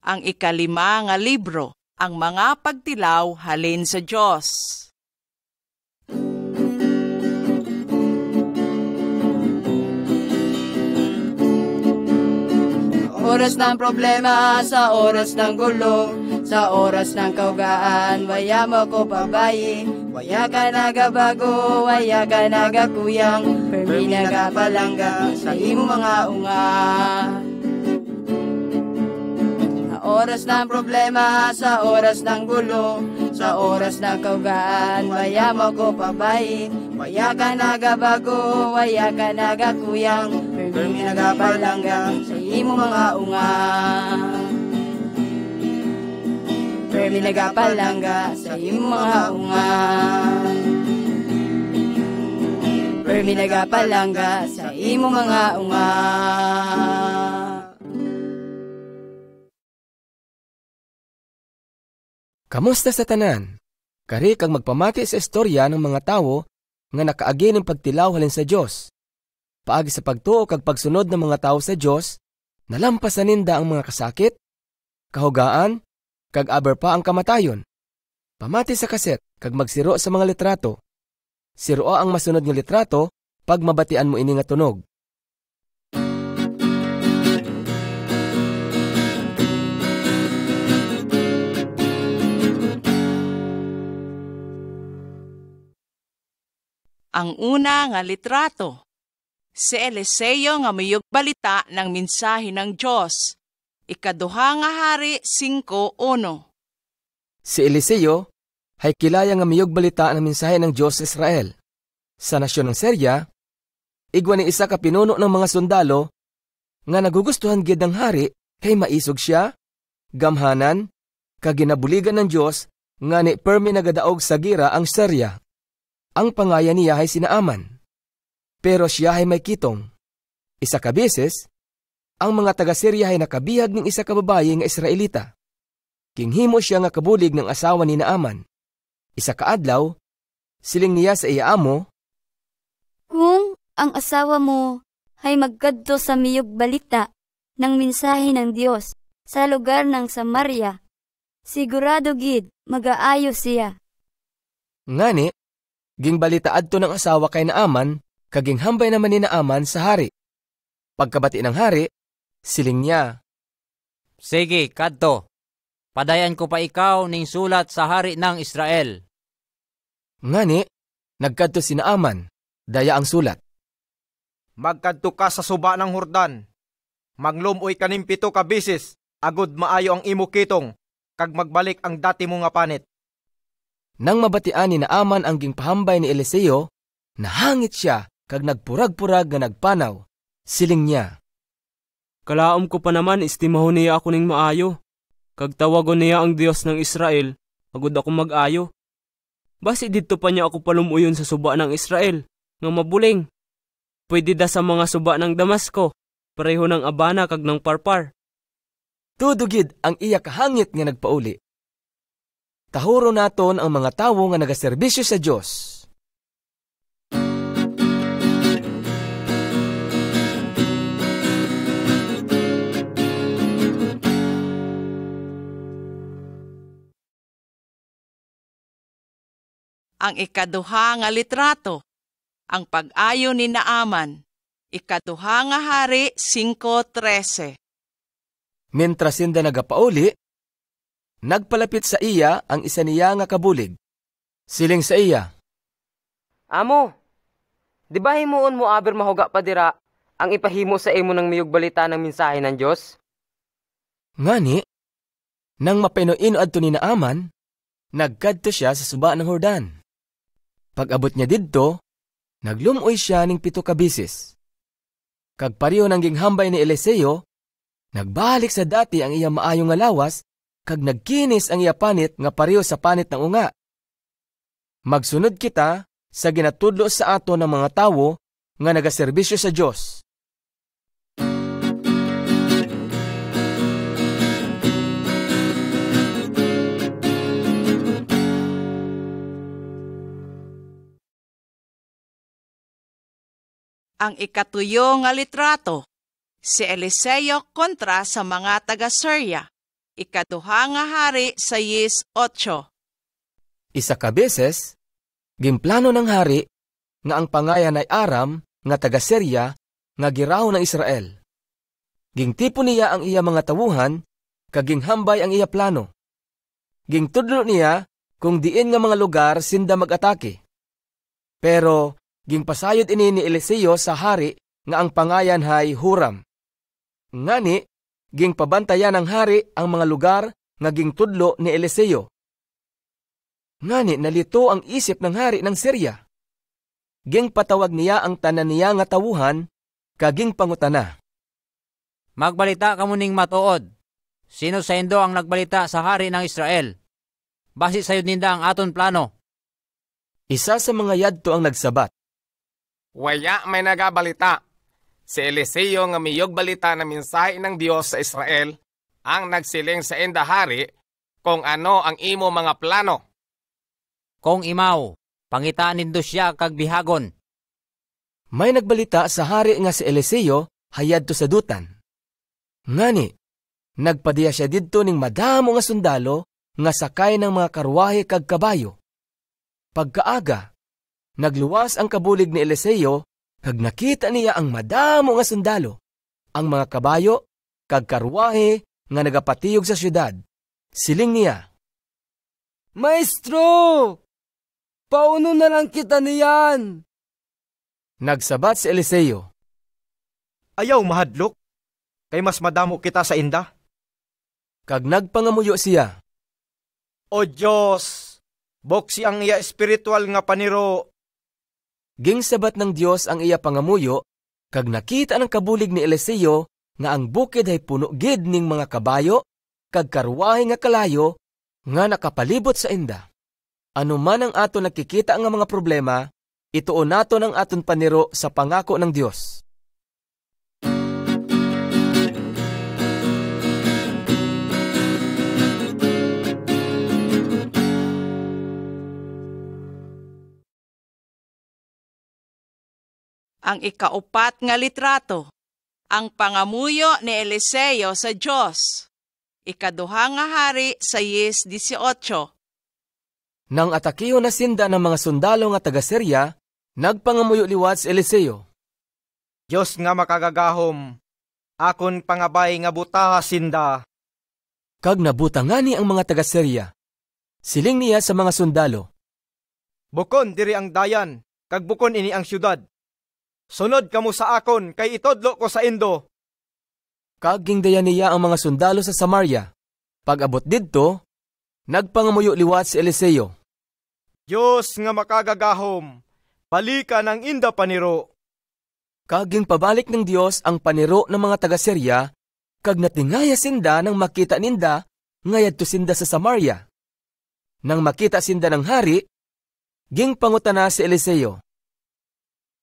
Ang ikalima nga libro, ang mga pagtilaw halin sa Diyos. Oras ng problema, sa oras ng gulo, sa oras ng kaugaan, waya mo ko pabayi. Waya ka nagabago, waya ka nagakuyang, permi nagapalangga sa imo mga unga. Sa oras ng problema, sa oras ng gulo, sa oras ng kaugaan, waya mo ko pabayi. Waya ka nagabago, waya ka nagakuyang, permi nagapalangga sa imo mga unga. Permi nagapalangga sa imo mga unga. Permi nagapalangga sa imo mga unga. Kamusta sa tanan? Kari kang magpamati sa istorya ng mga tawo nga nakaagi ng pagtilaw halin sa Dios. Paagi sa pagtuo kag pagsunod ng mga tawo sa Dios, nalampasan ninda ang mga kasakit, kahugaan, kag aber pa ang kamatayon. Pamati sa kaset kag magsiro sa mga litrato. Siro ang masunod nga litrato pag mabatian mo ini nga tunog. Ang una nga litrato, si Eliseo nga mayog balita ng mensahe ng Diyos. Ikaduha nga hari 5:1. Si Eliseo ay kilaya nga mayog balita ng mensahe ng Diyos sa Israel. Sa nasyon ng Syria, igwa ni isa ka pinuno ng mga sundalo nga nagugustuhan gid ng hari kay maisog siya, gamhanan, kag ginabuligan ng Diyos nga ni permi nagadaog sa gira ang Syria. Ang pangaya niya ay si Naaman. Pero siya ay may kitong. Isa ka beses, ang mga taga-Syria ay nakabihag ng isa ka babae nga Israelita. Kinghimo siya nga kabulig ng asawa ni Naaman. Isa ka adlaw, siling niya sa iya amo, kung ang asawa mo ay magkadto sa miyog balita ng mensahe ng Diyos sa lugar ng Samaria, sigurado gid mag-aayo siya. Ngani, gingbalita adto ng asawa kay Naaman, kaging hambay naman ni Naaman sa hari. Pagkabati ng hari, siling niya, sige, kadto. Padayan ko pa ikaw ning sulat sa hari ng Israel. Ngani, nagkadto si Naaman, daya ang sulat. Magkadto ka sa suba ng Hordan. Maglumoy kanim 7 ka bisis, agud maayo ang imo kitong, kag magbalik ang dati mo nga panit. Nang mabatian ni Naaman ang gingpahambay ni Eliseo, nahangit siya kag nagpurag-purag nga nagpanaw. Siling niya, kalaom ko pa naman istimahon niya ako ning maayo, kag tawagon niya ang Dios ng Israel, agud ako mag-ayo. Basi didto pa niya ako palumuyon sa suba ng Israel, nga mabuling. Pwede da sa mga suba ng Damasco, pareho ng Abana kag ng Parpar. Tudugid ang iya kahangit nga nagpauli. Tahuro naton ang mga tawo nga nagaserbisyo sa Diyos. Ang ikaduha nga litrato, ang pag-ayo ni Naaman. Ikaduha nga hari 5:13. Mientras sinda nagapauli, nagpalapit sa iya ang isa niya nga kabulig. Siling sa iya, amo, di ba himuon mo aber mahuga pa dira ang ipahimo sa imo ng miyog balita ng mensahe ng Diyos? Ngani, nang mapenoino adto ni Naaman, nagkadto siya sa suba ng Hordan. Pag-abot niya didto, naglumoy siya ning 7 ka bisis. Kag pareho nang ginghambay ni Eliseo, nagbalik sa dati ang iya maayo nga lawas, kag nagkinis ang iya panit nga pareho sa panit ng unga. Magsunod kita sa ginatudlo sa ato ng mga tawo nga nagaserbisyo sa Diyos. Ang ikatuyo nga litrato, si Eliseo kontra sa mga taga-Syria. ikaduha nga hari sa 18. Isa ka beses, gimplano ng hari nga ang pangayan ay Aram nga taga Syria nga giraho ng Israel. Gingtipo niya ang iya mga tawuhan, kaging hambay ang iya plano. Gingtudlo niya kung diin nga mga lugar sinda mag-atake. Pero gingpasayod ini ni Eliseo sa hari nga ang pangayan hay Huram. Ngani, gingpabantayan ng hari ang mga lugar nga gingtudlo ni Eliseo. Ngani, nalito ang isip ng hari ng Syria. Gingpatawag niya ang tanan niya nga tawuhan, kaging pangutana. Magbalita kamo ning matuod. Sino sa indo ang nagbalita sa hari ng Israel? Basi sayod ninda ang aton plano. Isa sa mga yadto ang nagsabat. Waya may nagabalita. Si Eliseo nga miyog balita na mensahe ng Dios sa Israel ang nagsiling sa enda hari kung ano ang imo mga plano. Kung imaw, pangitaan nindo siya kag bihagon. May nagbalita sa hari nga si Eliseo hayadto sa dutan. Ngani, nagpadiya siya didto ning madamo nga sundalo nga sakay ng mga karwahe kag kabayo. Pagkaaga, nagluwas ang kabulig ni Eliseo kag nakita niya ang madamo nga sundalo, ang mga kabayo kag karwahe nga nagapatiyog sa syudad. Siling niya, Maestro! Pauno na lang kita niyan! Nagsabat si Eliseo, Ayaw mahadlok, kay mas madamo kita sa inda. kag nagpangamuyo siya. O Diyos, boksi ang iya espiritual nga paniro. Gingsabat ng Dios ang iya pangamuyo, kag nakita ng kabulig ni Eliseo nga ang bukid ay puno gid ning mga kabayo, kag karwahe nga kalayo, nga nakapalibot sa inda. Ano man ang aton nakikita nga mga problema, ituon naton ang aton paniro sa pangako ng Dios. Ang ikaupat nga litrato, ang pangamuyo ni Eliseo sa Diyos. Ikaduha nga hari sa 18. Nang atakiho na sinda ng mga sundalo nga taga Syria, nagpangamuyo liwat si Eliseo. Diyos nga makagagahom, akon pangabay nga butaha sinda. Kag nabutangani ang mga taga Syria. Siling niya sa mga sundalo. Bukon diri ang dayan, kag bukon ini ang syudad. Sunod kamo sa akon, kay itodlo ko sa indo. Kag gingdayan niya ang mga sundalo sa Samaria. Pag abot didto, nagpangamuyo liwat si Eliseo. Diyos nga makagagahom, balikan ang inda paniro. Kaging pabalik ng Dios ang paniro ng mga taga Syria, kag natingaya sinda nang makita ninda ngayadto sinda sa Samaria. Nang makita sinda ng hari, ging pangutana si Eliseo.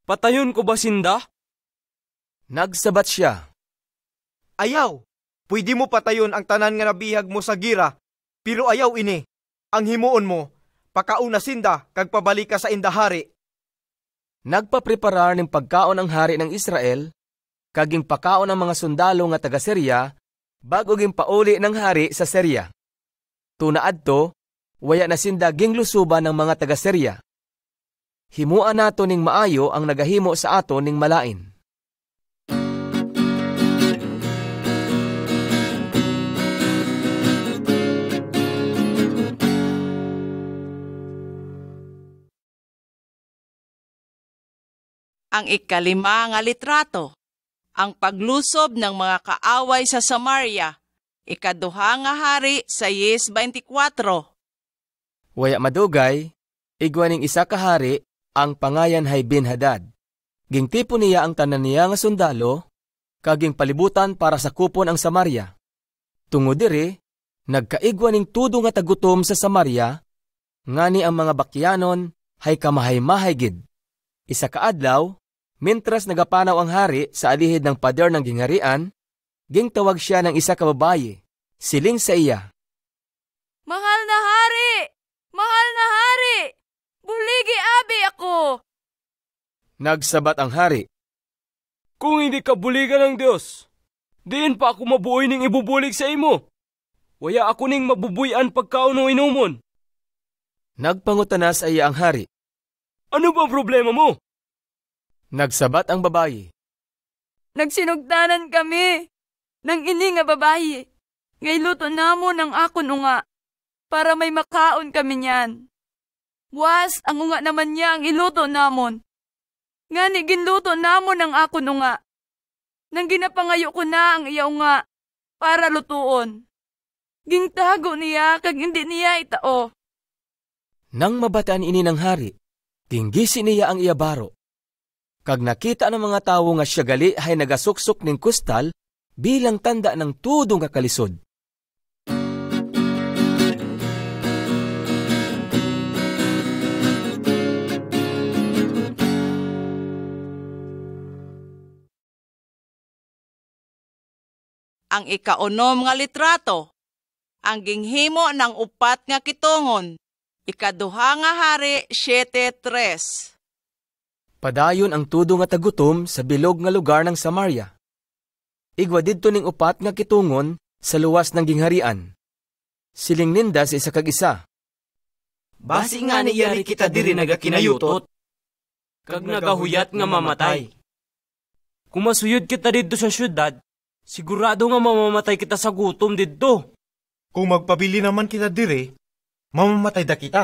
Patayon ko ba sinda? Nagsabat siya. Ayaw, pwede mo patayon ang tanan nga nabihag mo sa gira, pero ayaw ini, ang himuon mo, pakauna sinda, kag pabalik ka sa indahari. Nagpapreparar ng pagkaon ang hari ng Israel, kaging pakaon ang mga sundalo nga taga Syria, bago ging pauli ng hari sa Syria. Tunaad to, waya na sinda ging lusuban ng mga taga Syria. Himuan nato ning maayo ang nagahimo sa ato ning malain. Ang ikalima nga litrato, ang paglusob ng mga kaaway sa Samaria. Ikaduha nga hari sa 24. Waya madugay, igwaning isa ka hari, ang pangayan hay Ben-Hadad. Gingtipo niya ang tanan niya nga sundalo, kaging palibutan para sa kupon ang Samaria. Tungod diri, nagkaigwaning tudo nga tagutom sa Samaria, ngani ang mga bakyanon hay kamahay-mahay gid. Isa ka adlaw, mintras nagapanaw ang hari sa alihid ng pader ng gingharian, gingtawag siya ng isa ka babaye. Siling sa iya, Mahal na hari! Mahal na hari! Buligi abi ako! Nagsabat ang hari. Kung hindi ka buligan ng Diyos, diin pa ako mabuoy ning ibubulig sa imo. Waya ako ning mabubuyan pagkauno inumon. Nagpangutanas ay ang hari. Ano ba problema mo? Nagsabat ang babayi. Nagsinugdanan kami ng ini nga babayi. Ngay luto namo ng akon unga para may makaon kami niyan. Was, ang unga naman niya ang iluto namon. Ngani ginluto namon ng akon unga. Nang ginapangayo ko na ang iya unga para lutuon. Gingtago niya kag hindi niya itao. Nang mabataan ini ng hari, tinggisi niya ang iya baro. Kag nakita ng mga tawo nga siya gali ay nagasuksok ning kustal bilang tanda ng tudong kakalisod. Ang ikaunom nga litrato, ang ginghimo ng upat nga kitungon, ikaduha nga hari 7:3. Padayon ang tudo nga tagutom sa bilog nga lugar ng Samaria. Igwa didto ning upat nga kitungon sa luwas ng gingharian. Siling ninda sa isa kag isa. Basi nga niyari kita diri nagakinayutot, Kag nagahuyat nga mamatay. Kung masuyod kita dito sa syudad, sigurado nga mamamatay kita sa gutom dito. Kung magpabili naman kita dire, mamamatay da kita.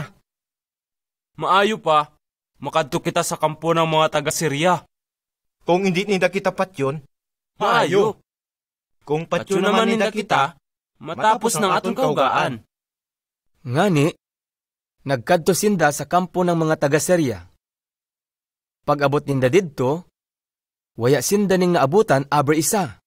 Maayo pa, makadto kita sa kampo ng mga taga-Syria. Kung hindi ninda kita patyon, Maayo. Kung Patyo naman ninda kita, matapos ng atong kaugaan. Ngani, nagkadto sinda sa kampo ng mga taga-Syria. Pag-abot ninda didto, waya sinda ning naabutan aber isa.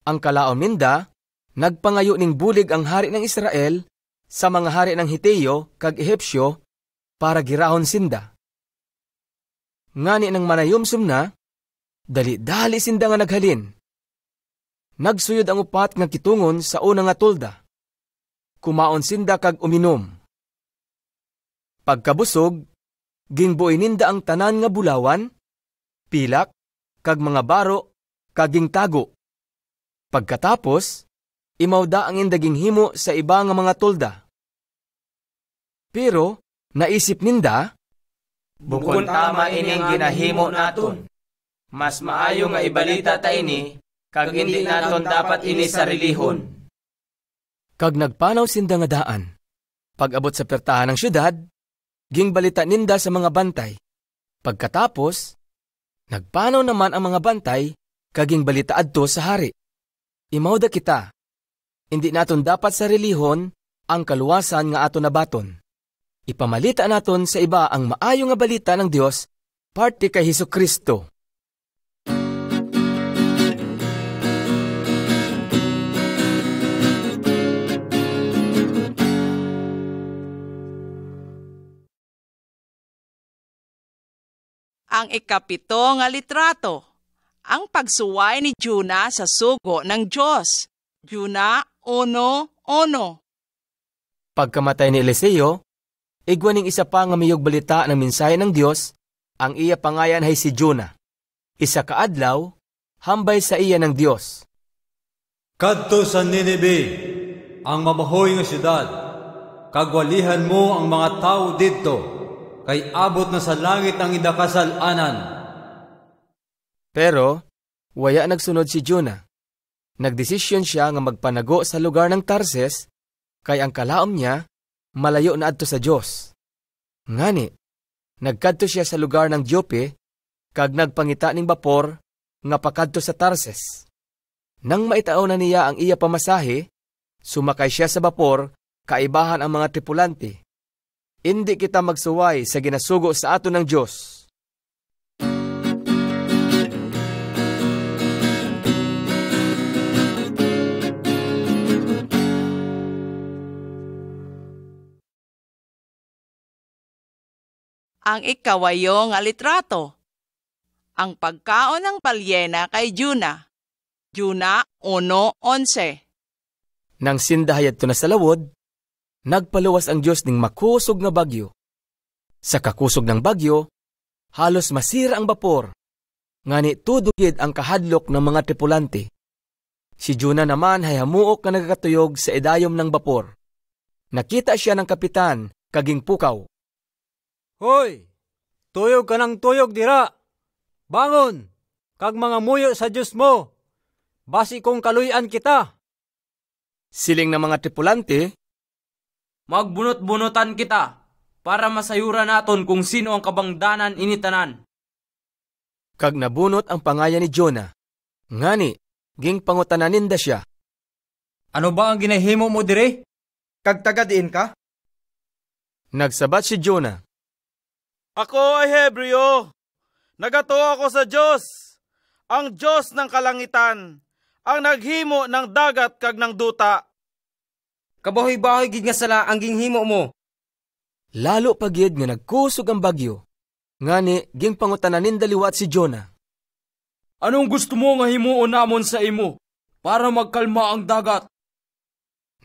Ang kalaom ninda, nagpangayo ning bulig ang hari ng Israel sa mga hari ng Hiteo kag Ehipsyo para girahon sinda. Ngani nang manayumsum na, dali-dali sinda nga naghalin. Nagsuyod ang upat nga kitungon sa una nga tulda. Kumaon sinda kag uminom. Pagkabusog, gingbuoy ninda ang tanan nga bulawan, pilak, kag mga baro, kag gingtago. Pagkatapos, imawda ang indaging himo sa iba nga mga tulda. Pero, naisip ninda, bukod tama ining ginahimo naton. Mas maayo nga ibalita ta ini, kag hindi naton dapat ini sarilihon. kag nagpanaw sinda nga daan. Pag-abot sa pertahan ng syudad, gingbalita ninda sa mga bantay. Pagkatapos, nagpanaw naman ang mga bantay, kag gingbalita adto sa hari. Imawda kita, hindi naton dapat sarilihon ang kaluwasan nga aton nabaton. Ipamalita naton sa iba ang maayo nga balita ng Dios, parte kay Hesukristo. Ang ikapito nga litrato, ang pagsuway ni Juna sa sugo ng Diyos. Juna 1:1. Pagkamatay ni Eliseo, igwaning isa pa nga miyog balita ng mensahe ng Dios, ang iya pangayan ay si Juna. Isa kaadlaw, hambay sa iya ng Dios. Kadto sa Nineve, ang mamahoy nga syudad, kagwalihan mo ang mga tao didto, kay abot na sa langit ang idakasal-anan. Pero, waya nagsunod si Juna. Nagdesisyon siya nga magpanago sa lugar ng Tarses, kay ang kalaom niya, malayo na adto sa Dios. Ngani, nagkadto siya sa lugar ng Joppe, kag nagpangita ning bapor nga pakadto sa Tarses. Nang maitao na niya ang iya pamasahe, sumakay siya sa bapor, kaibahan ang mga tripulante. Hindi kita magsuway sa ginasugo sa ato ng Diyos. Ang ikawayo nga litrato, ang pagkaon ng balyena kay Juna. Juna 1:11. Nang sindahayad to na sa lawod, nagpaluwas ang Diyos ning makusog nga bagyo. Sa kakusog ng bagyo, halos masira ang bapor. Ngani tudugid ang kahadlok ng mga tripulante. Si Jonah naman ay hamuok na nagkatuyog sa idayom ng bapor. Nakita siya ng kapitan, kaging pukaw. Hoy! Tuyog ka ng tuyog dira! Bangon! Kag mga muyo sa Diyos mo! Basi kong kaluyan kita! Siling ng mga tripulante, Magbunot-bunotan kita para masayura naton kung sino ang kabangdanan initanan. kag nabunot ang pangayan ni Jonah. Ngani, ging pangutananinda siya. Ano ba ang ginahimo mo dire? Kag tagadiin ka? Nagsabat si Jonah. Ako ay Hebreo. Nagato ako sa Diyos, ang Diyos ng kalangitan, ang naghimo ng dagat kag ng duta. Kabahoy-bahoy gid nga sala ang ginghimo mo. Lalo pagid nga nagkusog ang bagyo. Ngani, ging pangutananinda liwat si Jonah. Anong gusto mo nga himuon namon sa imo para magkalma ang dagat?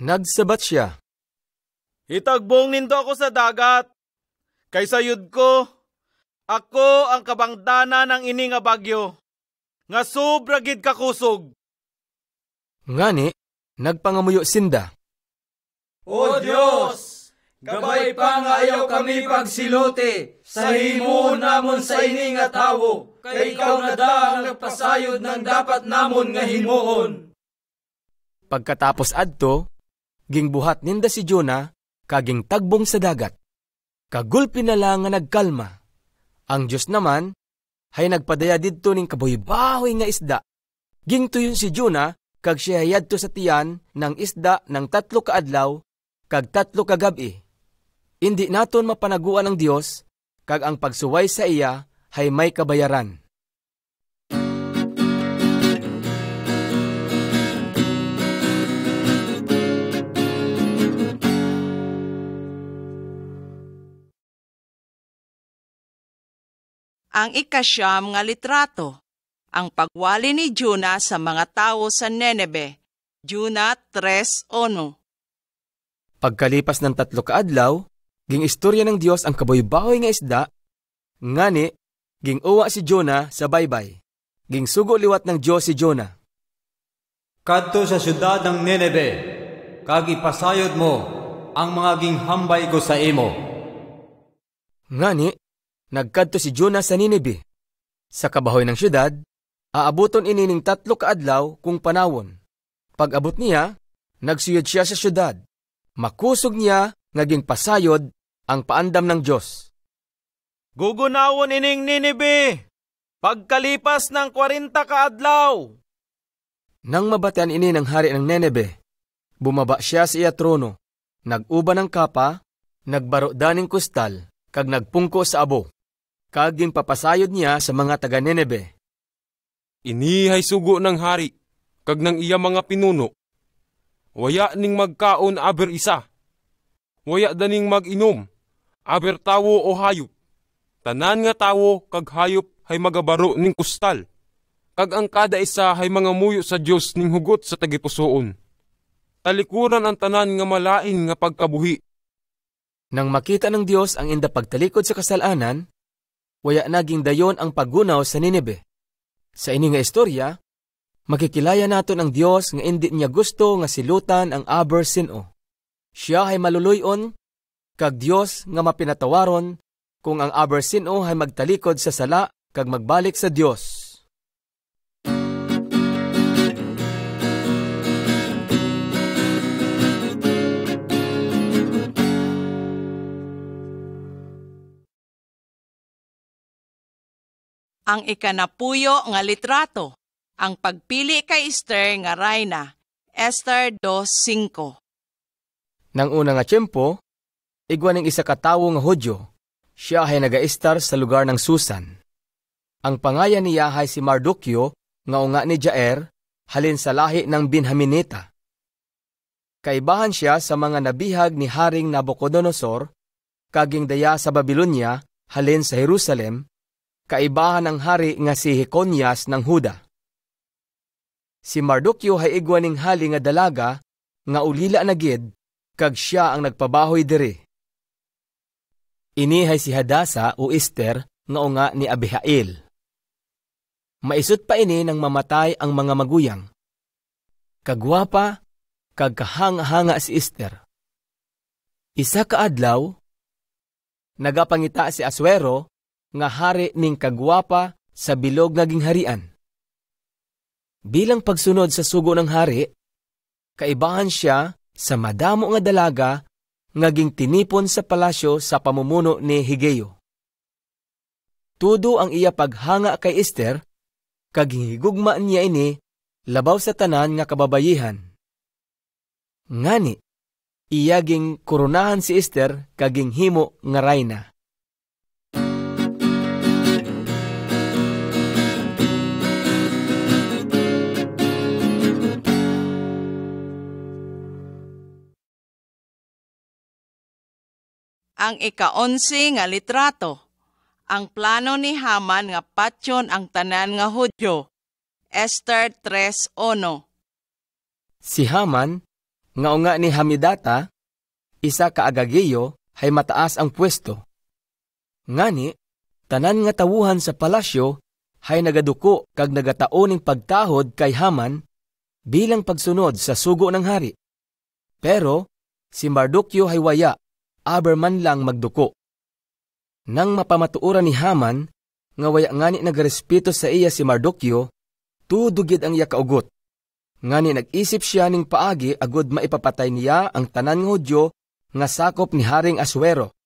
Nagsabat siya. Itagbong nindo ako sa dagat. Kaysa yud ko, ako ang kabangdana ng ini nga bagyo, nga sobra gid kakusog. Ngani, nagpangamuyo sinda. O Diyos, gabay pa nga ayaw kami pagsilote sa himuon namon sa ini nga tawo, kay ikaw na da ang nagpasayod ng dapat namon nga himuon. Pagkatapos adto, ging buhat ninda si Jonah, kaging tagbong sa dagat. Kagulpi na lang nga nagkalma. Ang Diyos naman, hay nagpadaya didto ning kaboy-bahoy nga isda. Ging tuyon si Jonah, kag siya yadto sa tiyan ng isda ng 3 kaadlaw, kag 3 kagabi. Indi naton mapanaguan ng Dios, kag ang pagsuway sa iya hay may kabayaran. Ang ikasyam nga litrato, ang pagwali ni Jonah sa mga tao sa Nineve, Jonah 3:1. Pagkalipas ng 3 kaadlaw, ging istorya ng Dios ang kaboy-bahoy nga isda. Ngani, ging uwa si Jonah sa baybay. Ging sugo liwat ng Dios si Jonah. Kadto sa syudad ng Nineve, kag ipasayod mo ang mga ginghambay ko sa imo. Ngani, nagkadto si Jonah sa Nineve. Sa kabahoy ng syudad, aabuton ini ning 3 kaadlaw kung panawon. Pag abot niya, nagsuyod siya sa syudad. Makusog niya ngaging pasayod ang paandam ng Diyos. Gugunawon ining Nineve, pagkalipas ng 40 kaadlaw. Nang mabatian ini ng hari ng Nineve, bumaba siya sa iya trono, nag-uba ng kapa, nagbaro daning kustal, kag nagpungko sa abo. Kaging papasayod niya sa mga taga Nineve. Ini hay sugo ng hari, kag ng iya mga pinuno. Waya ning magkaon aber isa. Waya daning mag-inom, aber tawo o hayop. Tanan nga tawo kag hayop hay magabaro ning kustal. Kag ang kada isa hay mga muyo sa Dios ning hugot sa tagipusoon. Talikuran ang tanan nga malain nga pagkabuhi. Nang makita ng Dios ang inda pagtalikod sa kasalanan, waya naging dayon ang paggunaw sa Nineve. Sa ini nga istorya, makikilaya naton ang Dios nga indi niya gusto nga silutan ang aber sino. Siya ay maluluyon, kag Dios nga mapinatawaron kung ang aber sino ay magtalikod sa sala kag magbalik sa Dios. Ang ikanapuyo nga litrato, ang pagpili kay Esther nga rayna, Esther 2:5. Nang una nga tiyempo, igwa ning isa ka tawo nga Hudyo, siya ay nagaistar sa lugar ng Susan. Ang pangayan niya ay si Mardukyo, nga unga ni Jair, halin sa lahi ng Benjaminita. Kaibahan siya sa mga nabihag ni Haring Nabucodonosor, kaging daya sa Babylonia, halin sa Jerusalem, kaibahan ng hari nga si Jeconias ng Huda. Si Mardukyo hay igwa ning hali nga dalaga, nga ulila na gid, kag siya ang nagpabahoy diri. Ini hay si Hadasa o Esther nga unga ni Abihail. Maisut pa ini nang mamatay ang mga maguyang. kagwapa, kag kahanga-hanga si Esther. Isa ka adlaw, nagapangita si Asuero nga hari ning kagwapa sa bilog nga gingharian. Bilang pagsunod sa sugo ng hari, kaibahan siya sa madamo nga dalaga nga gintinipon sa palasyo sa pamumuno ni Higeyo. Tudo ang iya paghanga kay Esther, kag higugma niya ini labaw sa tanan nga kababayihan. Ngani, iyaging koronahan si Esther kaging himo nga rayna. Ang ika-11 nga litrato. Ang plano ni Haman nga patyon ang tanan nga Hudyo. Esther 3:1. Si Haman, nga unga ni Hamidata, isa ka Agagiyo, hay mataas ang pwesto. Ngani, tanan nga tawuhan sa palasyo, hay nagaduko kag nagataoning pagtahod kay Haman bilang pagsunod sa sugo ng hari. Pero, si Mardukyo hay waya, aberman lang magduko. Nang mapamatuoran ni Haman, nga waya ngani nagrespeto sa iya si Mardukyo, tudugid ang iya kaugot. Ngani nag-isip siya ning paagi agud maipapatay niya ang tanan nga Hudyo nga sakop ni Haring Asuero.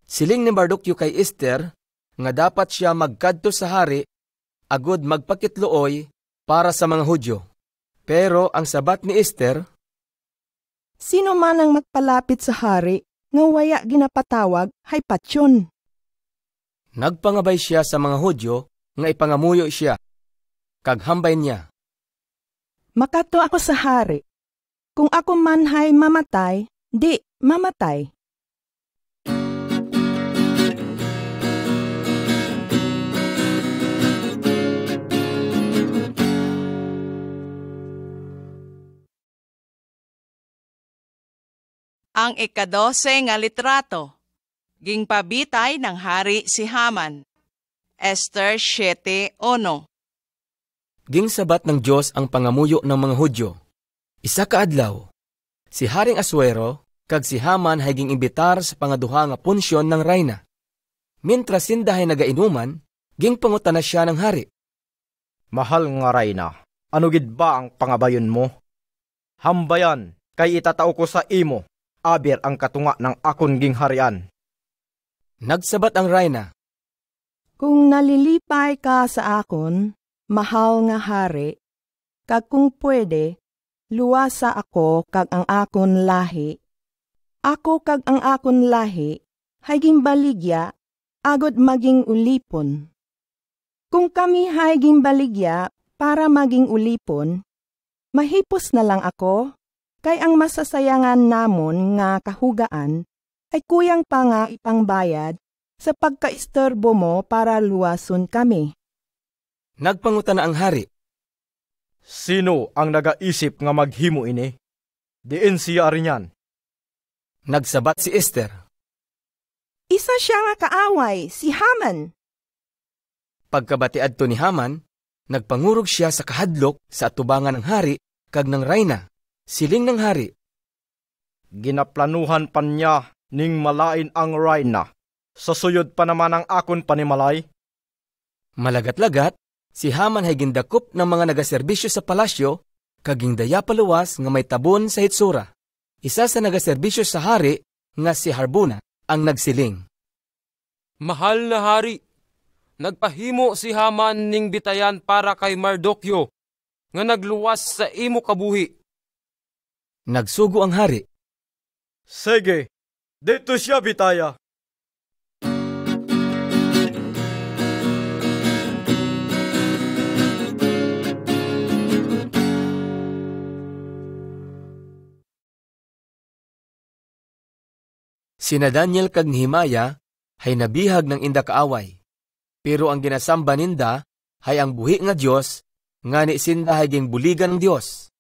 Siling ni Mardukyo kay Esther nga dapat siya magkadto sa hari agud magpakitlooy para sa mga Hudyo. Pero ang sabat ni Esther, sino man ang magpalapit sa hari nga waya ginapatawag hay patyon. Nagpangabay siya sa mga Hudyo nga ipangamuyo siya. Kaghambay niya, makato ako sa hari. Kung ako man hay mamatay, di mamatay. Ang ika-12 nga litrato. Gingpabitay ng hari si Haman. Esther 7:1. Gingsabat ng Diyos ang pangamuyo ng mga Hudyo. Isa ka adlaw, si Haring Asuero kag si Haman hay gingimbitar sa pangaduha nga punsyon ng rayna. Mintras sindahay nagainuman, gingpangutana siya ng hari. Mahal nga rayna, ano gid ba ang pangabayon mo? Hambayan, kay itatao ko sa imo, aber ang katunga ng akon gingharian. Nagsabat ang rayna, kung nalilipay ka sa akon, mahal nga hari, kag kung pwede, luwasa ako kag ang akon lahi. Ako kag ang akon lahi, hay gimbaligya, agod maging ulipon. Kung kami hay gimbaligya para maging ulipon, mahipos na lang ako, kay ang masasayangan namon nga kahugaan, ay kuyang pa nga ipangbayad sa pagkaistorbo mo para luwason kami. Nagpangutana ang hari, sino ang nagaisip nga maghimo ini? Diin siya arinyan. Nagsabat si Esther, isa siya nga kaaway, si Haman. Pagkabatiad to ni Haman, nagpangurog siya sa kahadlok sa atubangan ng hari kag ng rayna. Siling ng hari, ginaplanuhan pa niya ning malain ang rayna. Sa suyod pa naman ang akon panimalay. Malagat-lagat, si Haman hay gindakop ng mga nagaserbisyo sa palasyo kaging daya paluwas nga may tabon sa hitsura. Isa sa nagaserbisyo sa hari nga si Harbona ang nagsiling, mahal na hari, nagpahimo si Haman ning bitayan para kay Mardukyo nga nagluwas sa imo kabuhi. Nagsugo ang hari, sige, dito siya bitaya. Sina Daniel kag Nehemia hay nabihag ng inda kaaway. Pero ang ginasamba ninda hay ang buhi nga Dios, ngani sinda hay gingbuligan ng Dios.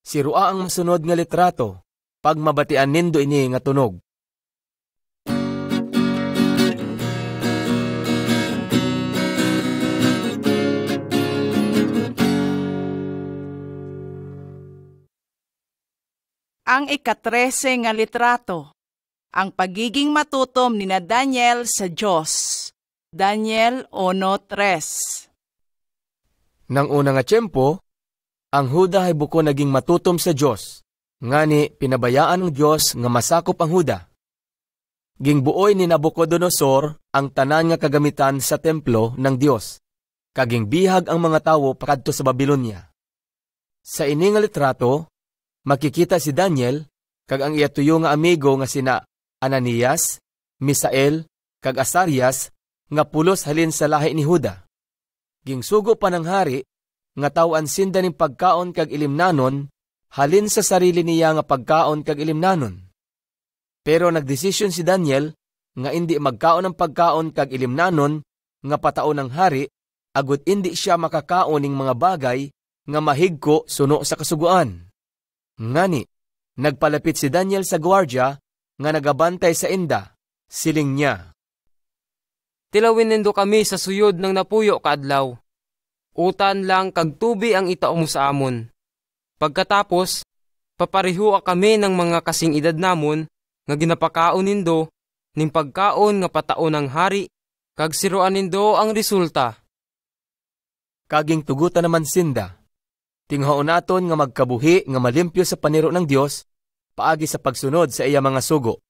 Sirua ang masunod nga litrato, pag mabatian nindo ini nga tunog. Ang ika-13 nga litrato, ang pagiging matutom ni na Daniel sa Diyos. Daniel 1:3. Nang una nga tiyempo, ang Huda ay buko naging matutom sa Diyos, ngani pinabayaan ng Diyos nga masakop ang Huda. Gingbuoy ni Nabucodonosor ang tanan nga kagamitan sa templo ng Diyos, kaging bihag ang mga tawo pakadto sa Babilonia. Sa ini nga litrato, makikita si Daniel kag ang iya tuyo nga amigo nga sina Ananias, Misael, kag Asarias nga pulos halin sa lahi ni Huda. Gingsugo pa ng hari nga tawan sinda ning pagkaon kag ilimnanon halin sa sarili niya nga pagkaon kag ilimnanon. Pero nagdesisyon si Daniel nga hindi magkaon ng pagkaon kag ilimnanon nga pataon ng hari agud hindi siya makakaon ning mga bagay nga mahigko suno sa kasuguan. Ngani, nagpalapit si Daniel sa gwardya nga nagabantay sa inda. Siling niya, Tilawin nindo kami sa suyod ng napuyo kaadlaw. Utan lang kag tubi ang itao mo sa amon. Pagkatapos, paparihua kami ng mga kasing edad namon nga ginapakaon nindo ning pagkaon nga pataon ng hari kag siruan nindo ang resulta. Kaging tugutan naman sinda. Tinghaon naton nga magkabuhi nga malimpyo sa paniro ng Dios paagi sa pagsunod sa iya mga sugo.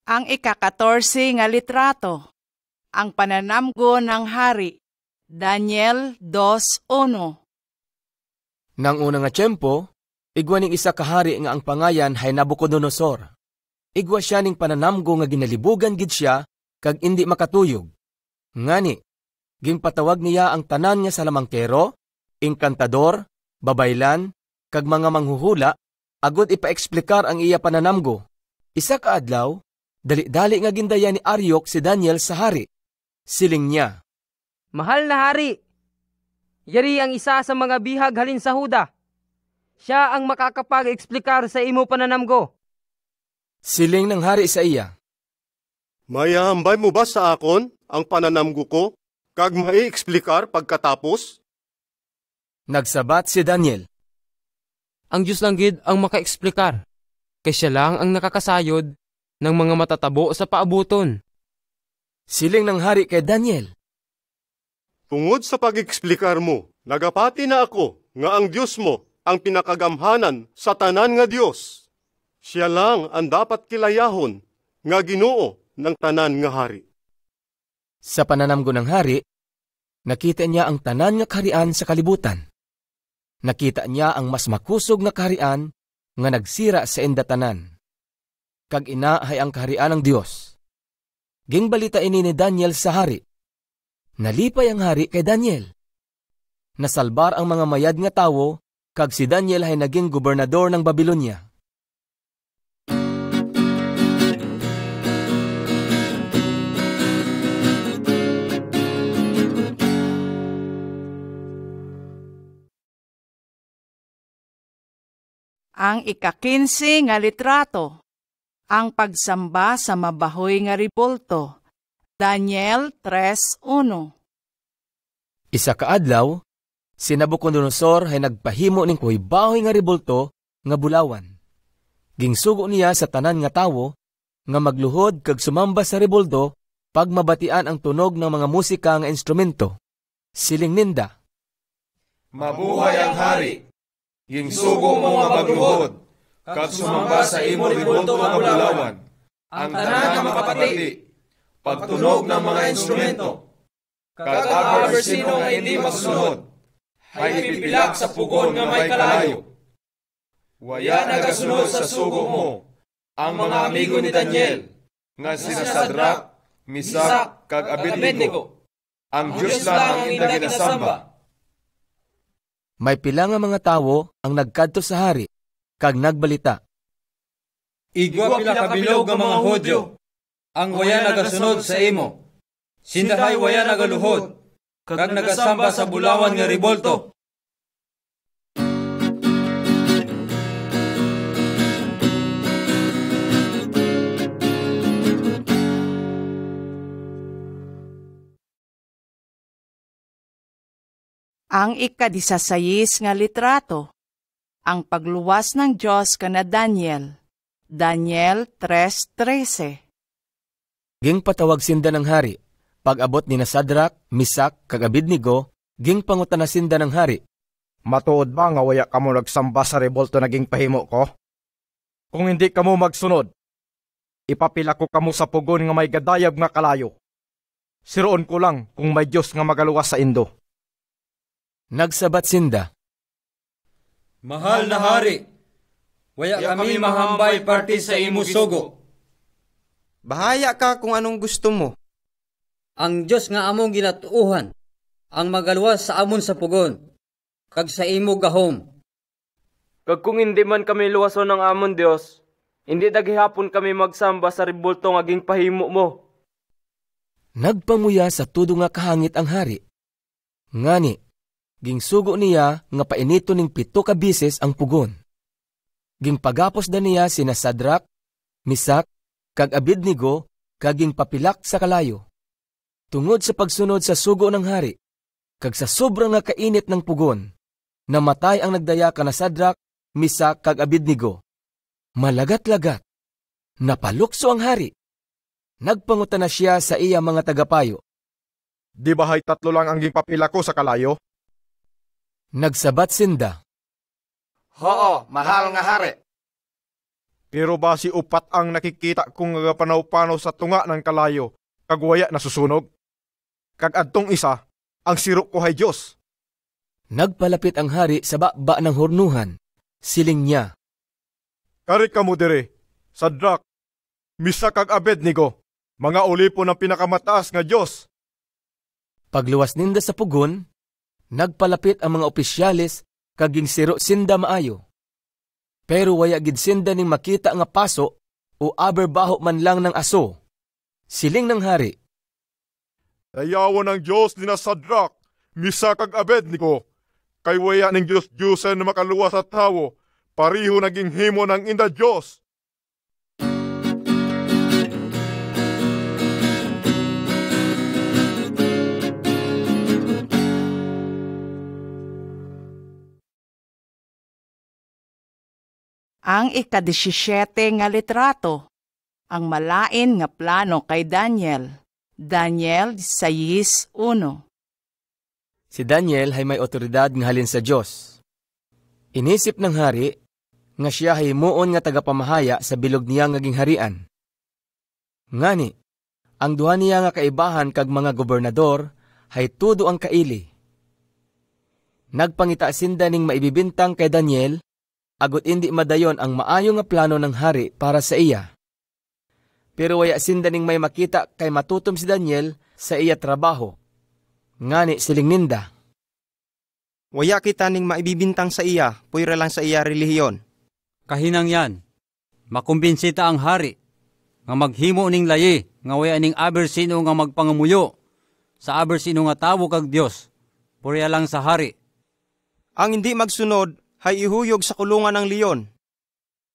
Ang ika-14 nga litrato, ang pananamgo ng hari. Daniel 2:1. Nang una nga tiyempo, igwa ning isa ka hari nga ang pangayan hay Nabucodonosor. Igwa siya ning pananamgo nga ginalibugan gid siya kag indi makatuyog. Ngani, gingpatawag niya ang tanan nga salamangkero, inkantador, babaylan, kag mga manghuhula, agud ipaeksplikar ang iya pananamgo. Isa ka adlaw, dali-dali nga gindaya ni Aryok si Daniel sa hari. Siling niya, Mahal na hari, yari ang isa sa mga bihag halin sa Huda. Siya ang makakapag-eksplikar sa imo pananamgo. Siling ng hari sa iya, Mayahambay mo ba sa akon ang pananamgo ko, kag mai-eksplikar pagkatapos? Nagsabat si Daniel, Ang Diyos lang gid ang maka-eksplikar, kay siya lang ang nakakasayod ng mga matatabo sa paabuton. Siling ng hari kay Daniel, Tungod sa pag-eksplikar mo, nagapati na ako nga ang Diyos mo ang pinakagamhanan sa tanan nga Diyos. Siya lang ang dapat kilayahon nga Ginoo ng tanan nga hari. Sa pananamgo ng hari, nakita niya ang tanan nga kaharian sa kalibutan. Nakita niya ang mas makusog nga kaharian nga nagsira sa indatanan. Kag ina ay ang kaharian ng Dios. Gingbalita ini ni Daniel sa hari. Nalipay ang hari kay Daniel. Nasalbar ang mga mayad nga tawo, kag si Daniel ay naging gobernador ng Babilonia. Ang ika-15 nga litrato, ang pagsamba sa mabahoy nga ribulto. Daniel 3:1. Isa ka adlaw, si Nabucodonosor ay nagpahimo ning kuhibahoy nga ribulto nga bulawan. Gingsugo niya sa tanan nga tawo nga magluhod kag sumamba sa ribulto pag mabatian ang tunog ng mga musika nga instrumento. Siling ninda, Mabuhay ang hari! Gingsugo mo nga magluhod, kag sumamba sa imo ribulto nga bulawan. Ang tanan nga makapati, pagtunog ng mga instrumento, kag aber sino nga hindi magsunod, ay ipipilag sa pugon nga may kalayo. Waya nagasunod sa sugo mo ang mga amigo ni Daniel, nga sina Sadrak, Misak, kag Abednego. Ang Diyos lang ang hindi ginasamba. may pila nga mga tawo ang nagkadto sa hari, kag nagbalita, Igwa pila kabilog nga mga Hudyo, ang waya nagasunod sa imo. Sindahay waya nagaluhod, kag nagasamba sa bulawan nga ribolto. Ang ika-16 nga litrato, ang pagluwas ng Diyos kana Daniel, Daniel 3:13. Ging patawag sinda ng hari, pag-abot ni na Sadrak, Misak, kag Abednego, ging pangutana sinda ng hari. Matuod ba nga waya kamo nagsamba sa rebolto naging pahimo ko? Kung hindi kamo magsunod, ipapila ko kamo sa pugon nga may gadayab nga kalayo. Siroon ko lang kung may Diyos nga magaluwas sa Indo. Nagsabat sinda. Mahal na hari, waya kami mahambay parte sa imo sugo. Bahaya ka kung anong gusto mo. Ang Diyos nga among ginatuuhan, ang magaluwas sa amon sa pugon, kag sa imo gahom. Kag kung hindi man kami luwason ng amon Dios, hindi daghihapon kami magsamba sa ribulto nga ging pahimo mo. Nagpamuya sa tudo nga kahangit ang hari. Ngani, ging sugo niya nga painito ning 7 ka bises ang pugon. Ging pagapos da niya sina Sadrak, Misak, kag Abednego, kag ging papilak sa kalayo. Tungod sa pagsunod sa sugo ng hari, kag sa sobrang nga kainit ng pugon, namatay ang nagdaya kana Sadrak, Misak, kag Abednego. Malagat-lagat, napalukso ang hari. Nagpangutana siya sa iya mga tagapayo. Di ba hay 3 lang ang papila ko sa kalayo? Nagsabat sinda. Oo, mahal nga hari. Pero ba si upat ang nakikita kong panaw-panaw sa tunga ng kalayo, kagwaya na susunog? Kag adtong isa, ang sirok ko hay Diyos. Nagpalapit ang hari sa baba ng hornuhan. Siling niya. Kari ka mo dire, Sadrak, Misak kag Abednego, mga ulipo ng pinakamataas nga Diyos. Pagluwas ninda sa pugon, nagpalapit ang mga opisyalis kaging siro sinda maayo. Pero waya gid sinda ning makita nga paso o aberbaho man lang ng aso. Siling ng hari. Ayawan ng Diyos ni na Sadrak, Misak kag Abednego, kay waya ning Diyos-Diyosan na makaluwas sa tawo, pariho naging himo ng inda Diyos. Ang ika-17 nga litrato, ang malain nga plano kay Daniel, Daniel 6:1. Si Daniel ay may otoridad nga halin sa Diyos. Inisip ng hari nga siya ay himuon nga tagapamahaya sa bilog niya nga gingharian. Ngani, ang duha niya nga kaibahan kag mga gobernador hay tudo ang kaili. Nagpangita sinda ning maibibintang kay Daniel, agot indi madayon ang maayo nga plano ng hari para sa iya. Pero waya sinda ning may makita kay matutom si Daniel sa iya trabaho. Ngani siling ninda. Waya kita ning maibibintang sa iya, puyra lang sa iya relihiyon. Kahinang yan, makumbinsita ang hari, nga maghimo ning layi, nga waya ning abersino nga magpangamuyo, sa abersino nga tawo kag Dios, purya lang sa hari. Ang hindi magsunod, hay ihuyog sa kulungan ng leon.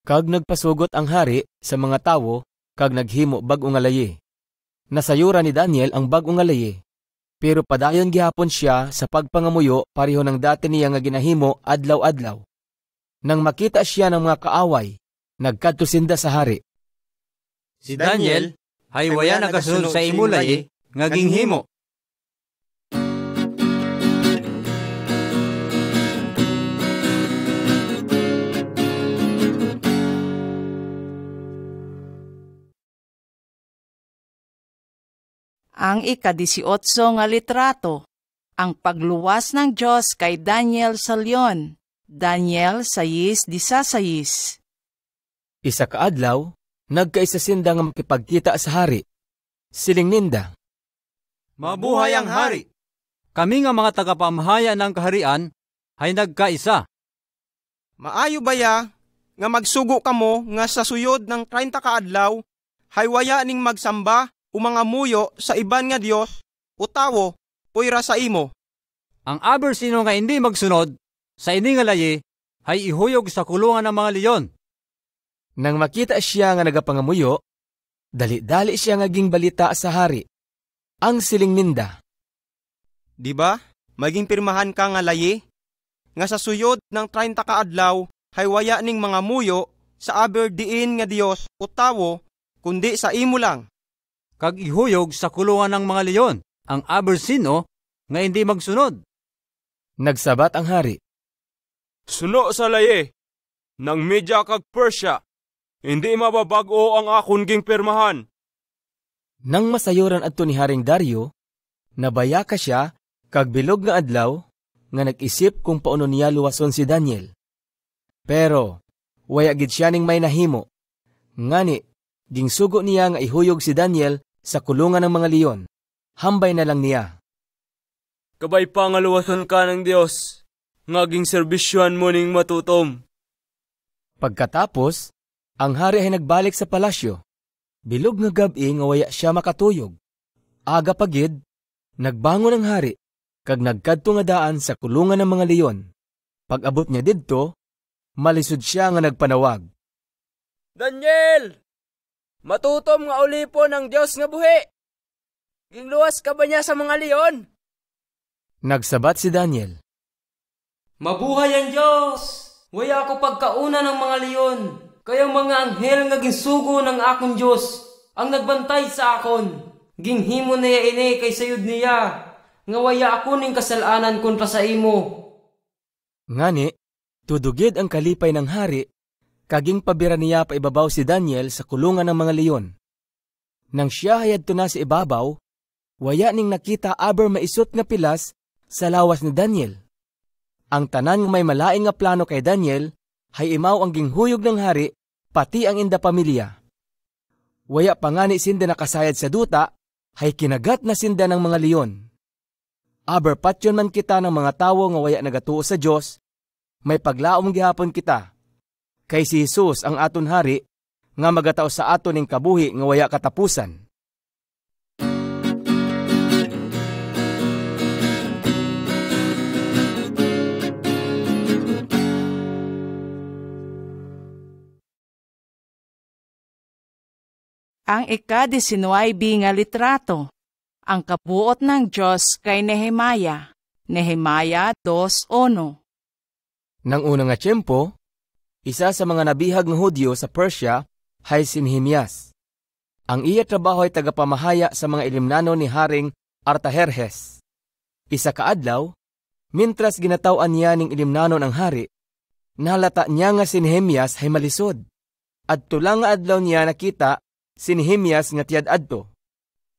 Kag nagpasugot ang hari sa mga tawo, kag naghimo bag-o nga layi. Nasayura ni Daniel ang bag-o nga layi, pero padayon gihapon siya sa pagpangamuyo pareho ng dati niya nga ginahimo adlaw-adlaw. Nang makita siya ng mga kaaway, nagkadto sinda sa hari. Si Daniel, hay waya nagasunod sa imo layi, nga ginghimo. Ang ika-18 nga litrato, ang pagluwas ng Diyos kay Daniel sa leon, Daniel 6:16. Isa kaadlaw, nagkaisa sinda nga makipagkita sa hari. Siling ninda. Mabuhay ang hari! Kami nga mga tagapamahaya ng kaharian ay nagkaisa. Maayo ba ya nga magsugo kamo nga sa suyod ng 30 kaadlaw, hay waya ning magsamba o mga muyo sa iban nga Dios o tawo puyra sa imo. Ang abersino nga hindi magsunod sa ini nga layi ay ihuyog sa kulungan ng mga leon. Nang makita siya nga nagapangamuyo, dali-dali siya nga ging balita sa hari. Ang siling ninda. Di ba? maging pirmahan ka nga layi, nga sa suyod ng 30 ka adlaw, hay waya ning mga muyo sa aber diin nga Dios o tawo, kundi sa imo lang. Kag ihuyog sa kulungan ng mga leyon, ang aber sino nga hindi magsunod. Nagsabat ang hari. Suno sa laye, ng Media kag Persia, hindi mababago ang akon ging pirmahan. Nang masayuran adto ni Haring Dario, nabaya ka siya, kag bilog nga adlaw, nga nag-isip kung paano niya luwason si Daniel. Pero, waya gid siya ning may nahimo. Ngani, gingsugo niya nga ihuyog si Daniel sa kulungan ng mga leyon. Hambay na lang niya. Kabay pa nga luwason ka ng Dios, ngaging serbisyoan mo ning matutom. Pagkatapos, ang hari ay nagbalik sa palasyo. Bilog nga gabi nga waya siya makatuyog. Aga pagid, nagbangon ang hari, kag nagkadto nga daan sa kulungan ng mga leyon. Pag-abot niya didto, malisod siya nga nagpanawag. Daniel! Matutom nga ulipo ng Diyos nga buhi! Gingluwas ka ba niya sa mga leyon? Nagsabat si Daniel. Mabuhay ang Diyos! Waya ako pagkauna ng mga leyon, kayang mga anghel nga ginsugo ng akong Diyos, ang nagbantay sa akon. Ginghimo niya ini kay sayod niya, nga waya ako ning kasalanan kontra sa imo. Ngani, tudugid ang kalipay ng hari, kaging pabira niya paibabaw si Daniel sa kulungan ng mga leyon. Nang siya hayadto na sa ibabaw, waya ning nakita aber maisot nga pilas sa lawas ni Daniel. Ang tanan nga may malaing nga plano kay Daniel, hay imaw ang ginghuyog ng hari, pati ang inda pamilya. Waya pa nga ni sinda nakasayad sa duta, hay kinagat na sinda ng mga leyon. Aber patyon man kita ng mga tawo nga waya nagatuo sa Diyos, may paglaom gihapon kita. Kay si Jesus ang aton hari, nga magatao sa aton ning kabuhi nga waya katapusan. Ang ika-19 nga litrato, ang kabuot ng Diyos kay Nehemia, Nehemia 2:1. Nang unang nga tiyempo, isa sa mga nabihag ng Hudyo sa Persia ay si Nehemias. Ang iya trabaho ay tagapamahaya sa mga ilimnano ni Haring Artaherjes. Isa kaadlaw, mintras ginatawaan niya ning ilimnano ng hari, nahalata niya nga si Nehemias ay malisod. At tulang nga adlaw niya nakita si Nehemias nga tiyad adto.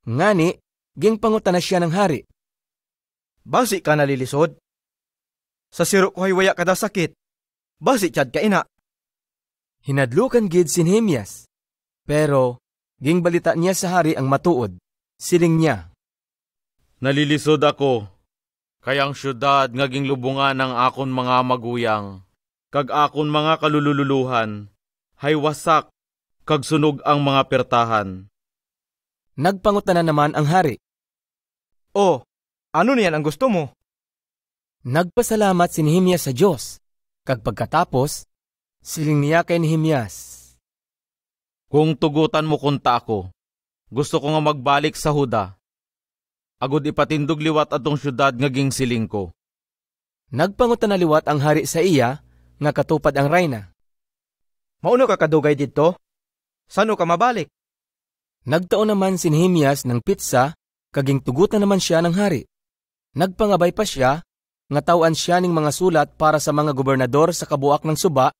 Ngani, gingpangutan na siya ng hari. Basi ka nalilisod? Sa siro ko ay waya kada sakit. Basi tiyad ka ina. Hinadlukan gid si Nehemias. Pero, gingbalita niya sa hari ang matuod. Siling niya. Nalilisod ako, kayang syudad nga ginlubungan ng akon mga maguyang, kag akon mga kalululuhan, hay wasak, kag sunog ang mga pertahan. Nagpangutanan naman ang hari. Oh, ano niyan ang gusto mo? Nagpasalamat si Nehemias sa Diyos, kag pagkatapos, siling niya kay Nehemias. Kung tugutan mo kunta ako, gusto ko nga magbalik sa Huda. Agud ipatindog liwat atong syudad nga gingsiling ko. Nagpangutan na liwat ang hari sa iya, nga katupad ang reyna. Mauno ka kadugay dito? Sano ka mabalik? Nagtaon naman si Nehemias ng pitsa, kaging tugutan naman siya ng hari. Nagpangabay pa siya, nga tawan siya ning mga sulat para sa mga gobernador sa kabuak ng Suba,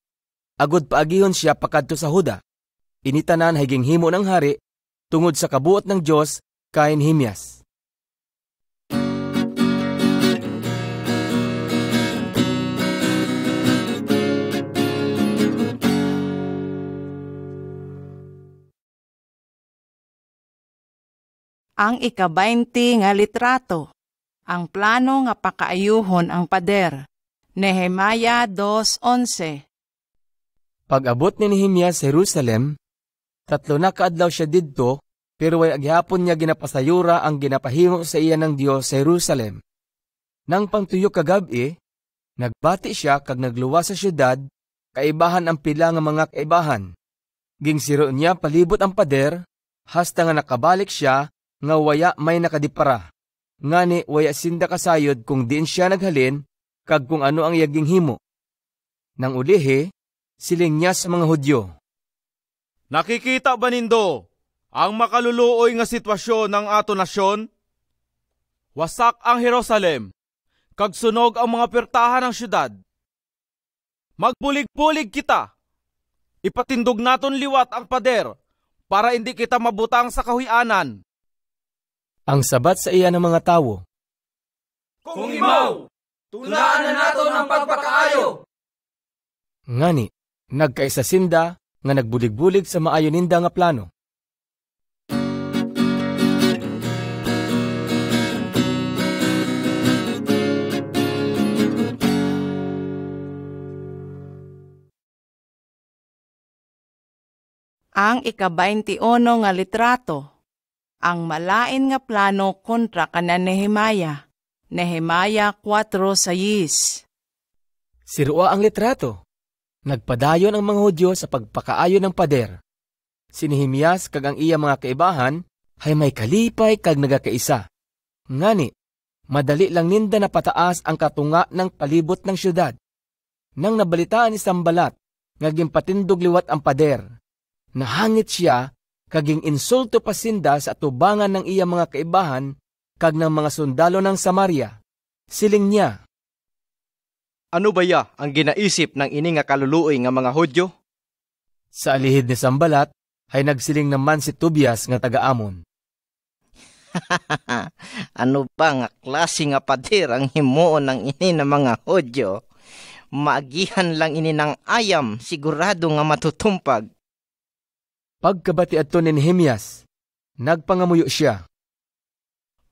agud paagihon siya pakadto sa Huda. Initanan higing himo ng hari, tungod sa kabuot ng Diyos kay Nehemias. Ang ika-20 nga litrato, ang plano nga pakaayuhon ang pader, Nehemia 2:11. Pag-abot ni Nehemias sa Jerusalem, 3 na kaadlaw siya didto, pero way aghapon niya ginapasayura ang ginapahimo sa iya ng Dios sa Jerusalem. Nang pangtuyo kagabi, nagbati siya kag nagluwas sa syudad, kaibahan ang pila nga mga kaibahan. Gingsiro niya palibot ang pader, hasta nga nakabalik siya, nga waya may nakadipara. ngani waya sinda kasayod kung diin siya naghalin, kag kung ano ang yaging himo. Nang ulihi, siling niya sa mga Hudyo. Nakikita ba nindo ang makaluluoy nga sitwasyon ng ato nasyon? Wasak ang Jerusalem, kag sunog ang mga pertahan ng syudad. Magbulig-bulig kita. Ipatindog naton liwat ang pader para hindi kita mabutang sa kahuyanan. Ang sabat sa iya ng mga tawo. Kung imaw, tulaan na naton ang pagpakaayo. Ngani, nagkaisa sinda nga nagbulig-bulig sa maayo ninda nga plano. Ang ika-21 nga litrato, ang malain nga plano kontra kana Nehemia. Nehemia 4:6. Sirua ang litrato. Nagpadayon ang mga Hudyo sa pagpakaayo ng pader. Si Nehemias kag ang iya mga kaibahan ay may kalipay kag nagakaisa. Ngani, madali lang ninda napataas ang katunga ng palibot ng syudad. Nang nabalitaan ni Sambalat, ngaging patindog liwat ang pader. Nahangit siya, kaging insulto pa sinda sa atubangan ng iya mga kaibahan kag ng mga sundalo ng Samaria. Siling niya, Ano ba ya ang ginaisip ng ini nga kaluluoy nga mga Hudyo? Sa alihid ni Sambalat, ay nagsiling naman si Tobias nga taga-Amon. Ano ba nga klase nga pader ang himuon ng ini na mga Hudyo? Maagihan lang ini ng ayam, sigurado nga matutumpag. Pagkabati adto ni Nehemias, nagpangamuyo siya.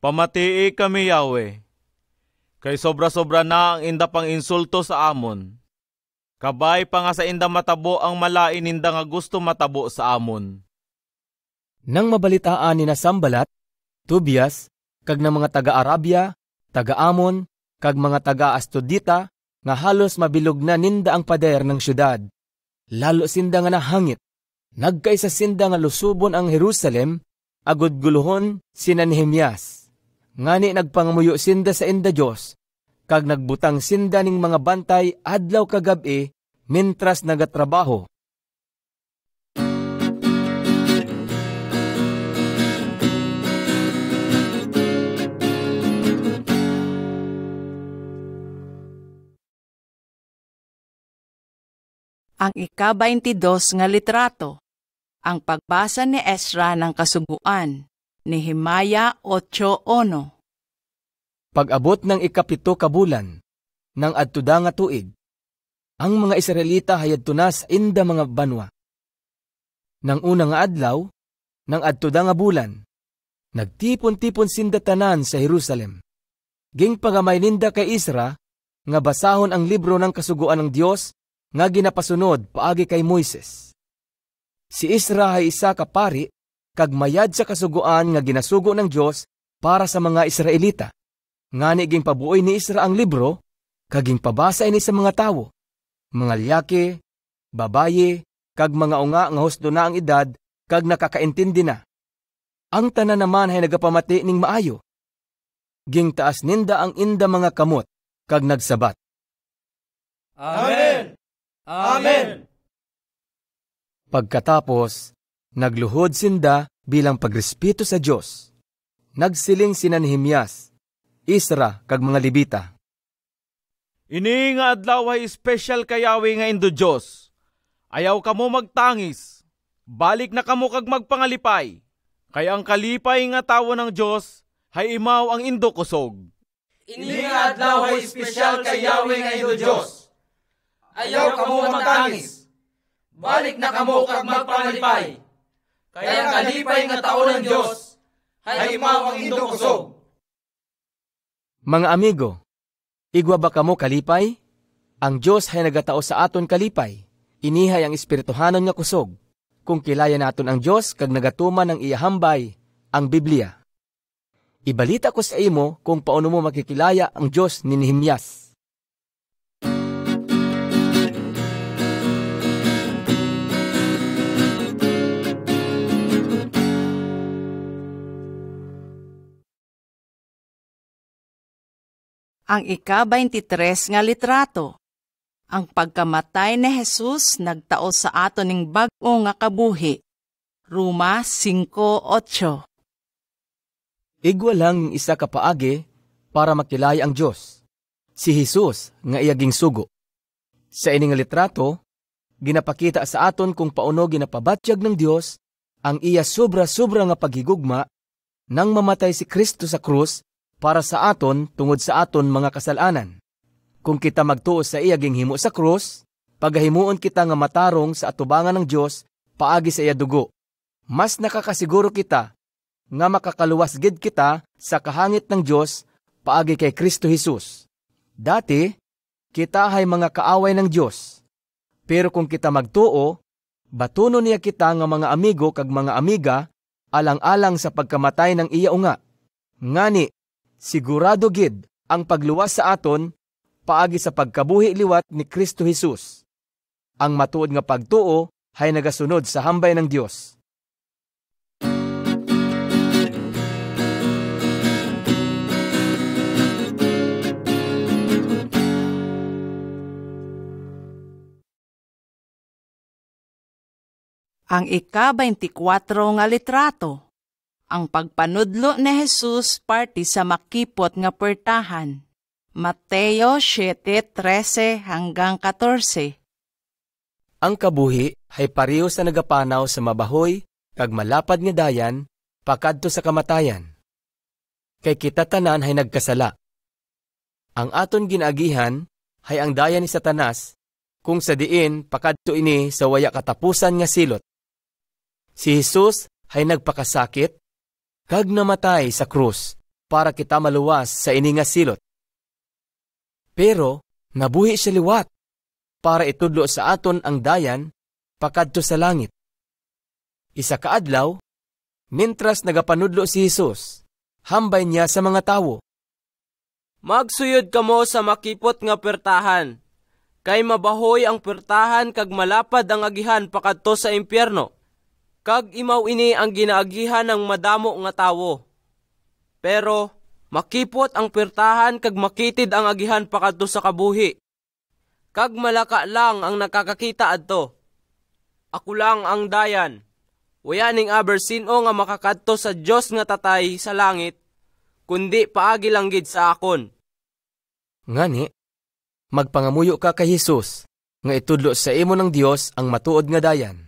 Pamatii kami, Yahweh, kay sobra-sobra na ang inda pang insulto sa amon. Kabay pa nga sa inda matabo ang malain inda nga gusto matabo sa amon. Nang mabalitaan ni na Sambalat, Tobias, kag ng mga taga-Arabia, taga-Amon, kag mga taga-Astudita, nga halos mabilog na ninda ang pader ng syudad. Lalo sinda nga nahangit. Nagkaisa sinda nga lusubon ang Jerusalem, agud guluhon sina Nehemias. Ngani nagpangamuyo sinda sa inda Diyos, kag nagbutang sinda ning mga bantay adlaw kagabi, mintras nagatrabaho. Ang ika-22 nga litrato, ang pagbasa ni Ezra ng Kasuguan, Nehemia 8:1. Pag-abot ng ika-7 ka bulan, ng adtuda nga tuig, ang mga Israelita hayadto na sa inda mga banwa. Nang una nga adlaw, ng adtuda nga bulan, nagtipon-tipon sinda tanan sa Jerusalem. Ging pagamay ninda kay Ezra, nga basahon ang libro ng Kasuguan ng Dios, nga ginapasunod paagi kay Moises. Si Ezra ay isa ka pari, kag mayad sa kasuguan nga ginasugo ng Dios para sa mga Israelita. Ngani ging pabuoy ni Ezra ang libro, kag ging pabasa ini sa mga tawo, mga liyake, babaye, kag mga unga nga husdo na ang edad, kag nakakaintindi na. Ang tanan naman ay nagapamati ning maayo. Ging taas ninda ang inda mga kamot, kag nagsabat. Amen! Amen! Pagkatapos, nagluhod sinda bilang pagrespeto sa Diyos. Nagsiling sina Nehemias, Ezra kag mga Levita. Ini nga adlaw ay special kay Yahweh nga indo Diyos. Ayaw kamo magtangis. Balik na kamo kag magpangalipay. Kay ang kalipay nga tawo ng Diyos hay imaw ang indo kusog. Ini nga adlaw ay special kay Yahweh nga indo Diyos. Ayaw kamo magtangis. Balik na kamo kag magpangalipay. Kaya ang kalipay nga tao ng Diyos ay imaw ang indo kusog. Mga amigo, igwa ba kamo kalipay? Ang Diyos ay nagatao sa aton kalipay. Inihay ang espirituhanon nga kusog. Kung kilaya naton ang Diyos kag nagatuman ng iyahambay, ang Biblia. Ibalita ko sa imo kung paano mo makikilaya ang Diyos ni Nehemias. Ang ika-23 nga litrato. Ang pagkamatay ni Jesus nagtao sa aton ning bag-o nga kabuhi. Roma 5:8. Igwa lang isa ka paagi para makilaya ang Diyos. Si Jesus nga iyaging sugo. Sa ini nga litrato, ginapakita sa aton kung paano ginapabatyag ng Diyos ang iya sobra-sobra nga paghigugma nang mamatay si Kristo sa krus para sa aton tungod sa aton mga kasalanan. Kung kita magtuo sa iyaging himo sa krus, pagahimuon kita nga matarong sa atubangan ng Diyos paagi sa iya dugo. Mas nakakasiguro kita nga makakaluwas gid kita sa kahangit ng Diyos paagi kay Kristo Jesus. Dati, kita ay mga kaaway ng Diyos. Pero kung kita magtuo, batuno niya kita nga mga amigo kag mga amiga alang-alang sa pagkamatay ng iya unga. Ngani, sigurado gid ang pagluwas sa aton paagi sa pagkabuhi liwat ni Kristo Jesus. Ang matuod nga pagtuo ay nagasunod sa hambay ng Diyos. Ang ika-24 nga litrato. Ang pagpanudlo ni Jesus parte sa makipot nga puwertahan. Mateo 7:13-14. Ang kabuhi ay pareho sa nagapanaw sa mabahoy kag malapad nga dayan pakadto sa kamatayan. Kay kita tanan ay nagkasala. Ang aton ginagihan ay ang dayan ni Satanas kung sa diin pakadto ini sa waya katapusan nga silot. Si Jesus ay nagpakasakit kag namatay sa krus para kita maluwas sa ini nga silot. Pero nabuhi siya liwat para itudlo sa aton ang dayan pakadto sa langit. Isa ka adlaw, mintras nagapanudlo si Jesus, hambay niya sa mga tawo. Magsuyod kamo sa makipot nga puwertahan, kay mabahoy ang puwertahan kag malapad ang agihan pakadto sa impyerno. Kag imaw ini ang ginaagihan ng madamo nga tawo. Pero makipot ang puwertahan kag makitid ang agihan pakadto sa kabuhi. Kag malaka lang ang nakakakita adto. Ako lang ang dayan. Waya ning aber sino nga makakadto sa Dios nga tatay sa langit, kundi paagi lang gid sa akon. Ngani, magpangamuyo ka kay Jesus, nga itudlo sa imo ng Dios ang matuod nga dayan.